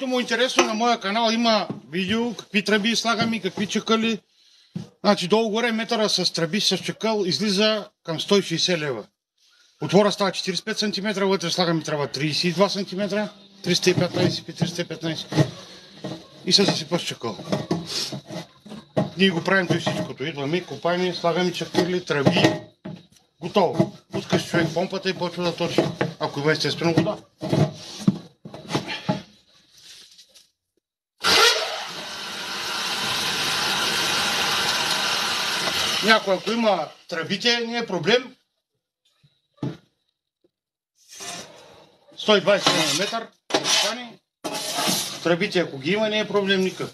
Който му е интересно, на моя канал има видео какви тръби слагаме, какви чакъли. Значи долу-горе метъра с тръби с чакъл излиза към 160 лева. Отвора става 45 см, вътре слагаме тръба 32 см, 315 и се засипа с чакъл. Ние го правим той всичкото. Идваме, копаем, слагаме чакъли, тръби. Готово. Пускаш човек помпата и почва да точи. Ако има естествено вода. Някой, ако има тръбите, не е проблем. 120 на метър. Тръбите, ако ги има, не е проблем никакъв.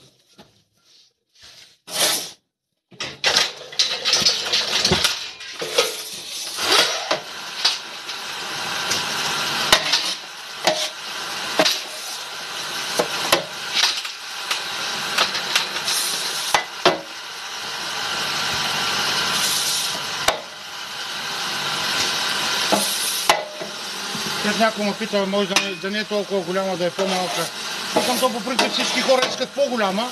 Някой ме пита, може да не е толкова голяма, да е по-малка. Викам, то по принцип всички хора искат по-голяма.